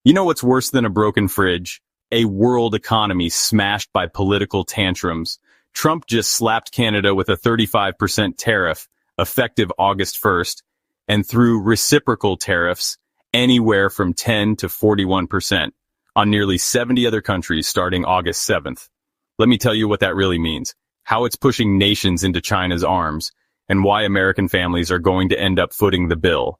You know what's worse than a broken fridge? A world economy smashed by political tantrums. Trump just slapped Canada with a 35% tariff, effective August 1st, and threw reciprocal tariffs anywhere from 10 to 41% on nearly 70 other countries starting August 7th. Let me tell you what that really means, how it's pushing nations into China's arms, and why American families are going to end up footing the bill.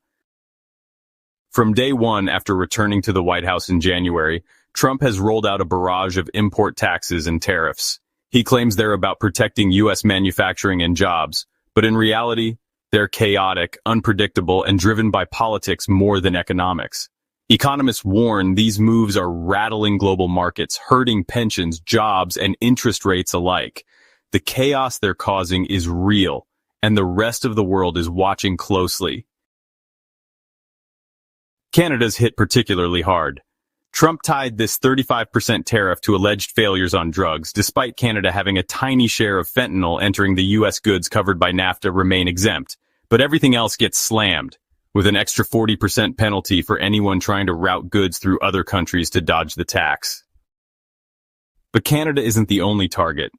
From day one after returning to the White House in January, Trump has rolled out a barrage of import taxes and tariffs. He claims they're about protecting U.S. manufacturing and jobs, but in reality, they're chaotic, unpredictable, and driven by politics more than economics. Economists warn these moves are rattling global markets, hurting pensions, jobs, and interest rates alike. The chaos they're causing is real, and the rest of the world is watching closely. Canada's hit particularly hard. Trump tied this 35% tariff to alleged failures on drugs, despite Canada having a tiny share of fentanyl entering the U.S. goods covered by NAFTA remain exempt. But everything else gets slammed, with an extra 40% penalty for anyone trying to route goods through other countries to dodge the tax. But Canada isn't the only target.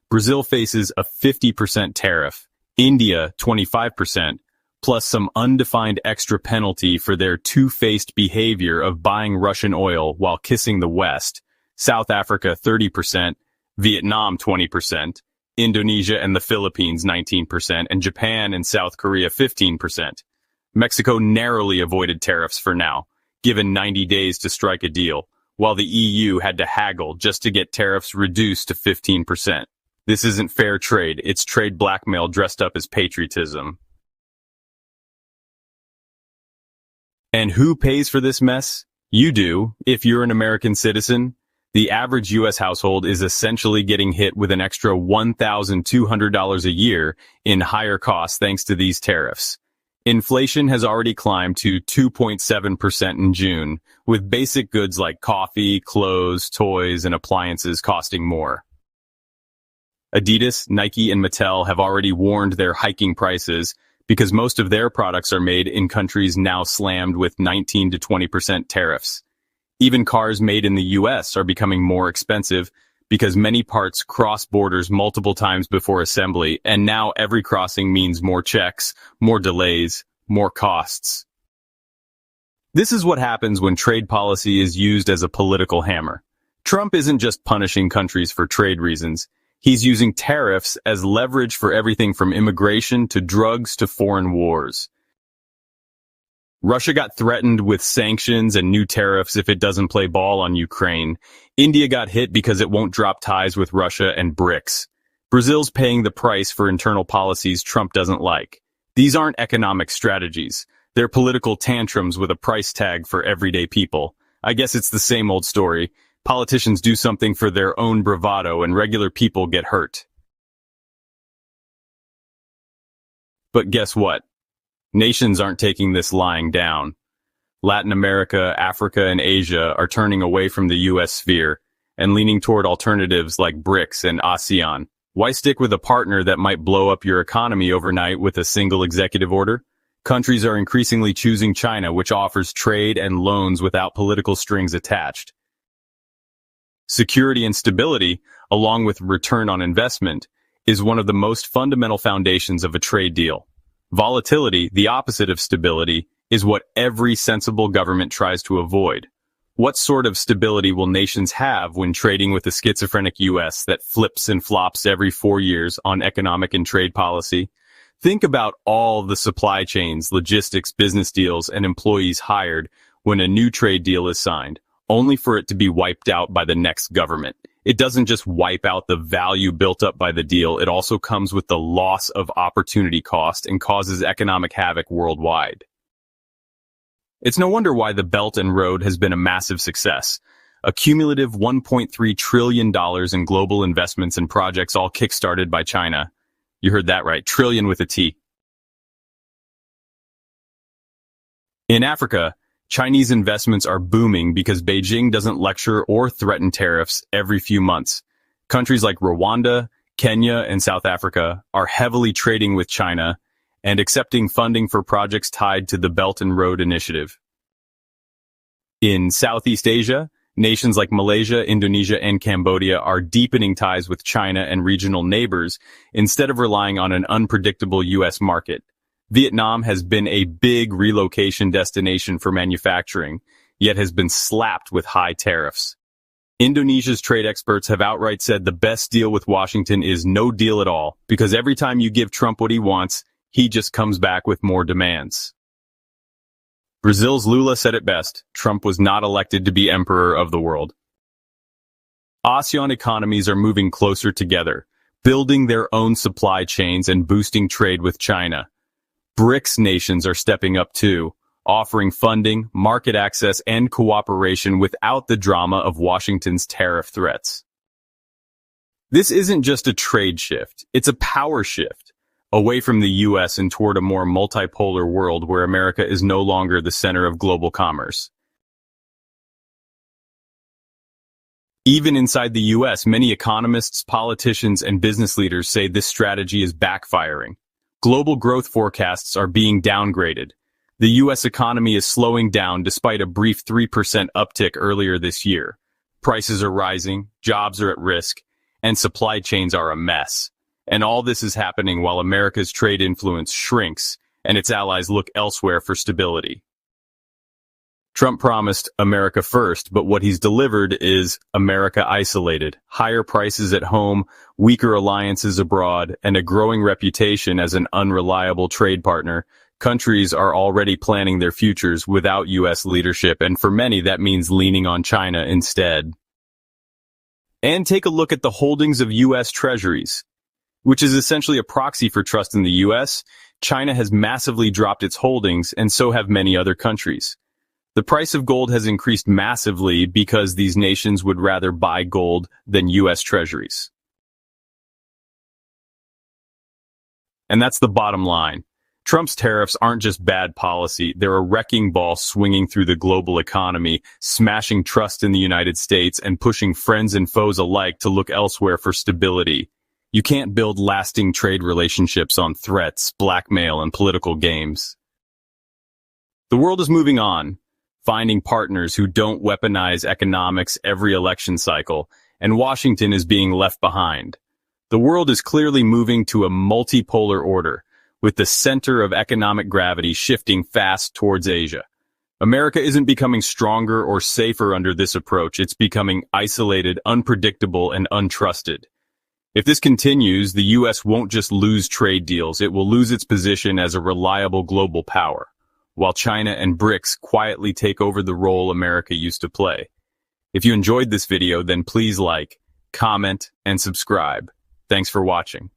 Brazil faces a 50% tariff, India 25%, plus some undefined extra penalty for their two-faced behavior of buying Russian oil while kissing the West, South Africa 30%, Vietnam 20%, Indonesia and the Philippines 19%, and Japan and South Korea 15%. Mexico narrowly avoided tariffs for now, given 90 days to strike a deal, while the EU had to haggle just to get tariffs reduced to 15%. This isn't fair trade, it's trade blackmail dressed up as patriotism. And who pays for this mess? You do, if you're an American citizen. The average U.S. household is essentially getting hit with an extra $1,200 a year in higher costs thanks to these tariffs. Inflation has already climbed to 2.7% in June, with basic goods like coffee, clothes, toys, and appliances costing more. Adidas, Nike, and Mattel have already warned they're hiking prices because most of their products are made in countries now slammed with 19 to 20% tariffs. Even cars made in the U.S. are becoming more expensive because many parts cross borders multiple times before assembly, and now every crossing means more checks, more delays, more costs. This is what happens when trade policy is used as a political hammer. Trump isn't just punishing countries for trade reasons. He's using tariffs as leverage for everything from immigration to drugs to foreign wars. Russia got threatened with sanctions and new tariffs if it doesn't play ball on Ukraine. India got hit because it won't drop ties with Russia and BRICS. Brazil's paying the price for internal policies Trump doesn't like. These aren't economic strategies. They're political tantrums with a price tag for everyday people. I guess it's the same old story. Politicians do something for their own bravado and regular people get hurt. But guess what? Nations aren't taking this lying down. Latin America, Africa, and Asia are turning away from the U.S. sphere and leaning toward alternatives like BRICS and ASEAN. Why stick with a partner that might blow up your economy overnight with a single executive order? Countries are increasingly choosing China, which offers trade and loans without political strings attached. Security and stability, along with return on investment, is one of the most fundamental foundations of a trade deal. Volatility, the opposite of stability, is what every sensible government tries to avoid. What sort of stability will nations have when trading with a schizophrenic U.S. that flips and flops every 4 years on economic and trade policy? Think about all the supply chains, logistics, business deals, and employees hired when a new trade deal is signed, only for it to be wiped out by the next government. It doesn't just wipe out the value built up by the deal, it also comes with the loss of opportunity cost and causes economic havoc worldwide. It's no wonder why the Belt and Road has been a massive success. A cumulative $1.3 trillion in global investments and projects all kickstarted by China. You heard that right, trillion with a T. In Africa, Chinese investments are booming because Beijing doesn't lecture or threaten tariffs every few months. Countries like Rwanda, Kenya, and South Africa are heavily trading with China and accepting funding for projects tied to the Belt and Road Initiative. In Southeast Asia, nations like Malaysia, Indonesia, and Cambodia are deepening ties with China and regional neighbors instead of relying on an unpredictable U.S. market. Vietnam has been a big relocation destination for manufacturing, yet has been slapped with high tariffs. Indonesia's trade experts have outright said the best deal with Washington is no deal at all, because every time you give Trump what he wants, he just comes back with more demands. Brazil's Lula said it best: Trump was not elected to be emperor of the world. ASEAN economies are moving closer together, building their own supply chains and boosting trade with China. BRICS nations are stepping up too, offering funding, market access, and cooperation without the drama of Washington's tariff threats. This isn't just a trade shift, it's a power shift, away from the U.S. and toward a more multipolar world where America is no longer the center of global commerce. Even inside the U.S., many economists, politicians, and business leaders say this strategy is backfiring. Global growth forecasts are being downgraded. The U.S. economy is slowing down despite a brief 3% uptick earlier this year. Prices are rising, jobs are at risk, and supply chains are a mess. And all this is happening while America's trade influence shrinks and its allies look elsewhere for stability. Trump promised America first, but what he's delivered is America isolated, higher prices at home, weaker alliances abroad, and a growing reputation as an unreliable trade partner. Countries are already planning their futures without U.S. leadership, and for many that means leaning on China instead. And take a look at the holdings of U.S. treasuries, which is essentially a proxy for trust in the U.S. China has massively dropped its holdings, and so have many other countries. The price of gold has increased massively because these nations would rather buy gold than U.S. treasuries. And that's the bottom line. Trump's tariffs aren't just bad policy, they're a wrecking ball swinging through the global economy, smashing trust in the United States and pushing friends and foes alike to look elsewhere for stability. You can't build lasting trade relationships on threats, blackmail, and political games. The world is moving on, finding partners who don't weaponize economics every election cycle, and Washington is being left behind. The world is clearly moving to a multipolar order, with the center of economic gravity shifting fast towards Asia. America isn't becoming stronger or safer under this approach, it's becoming isolated, unpredictable, and untrusted. If this continues, the U.S. won't just lose trade deals, it will lose its position as a reliable global power, while China and BRICS quietly take over the role America used to play. If you enjoyed this video, then please like, comment, and subscribe. Thanks for watching.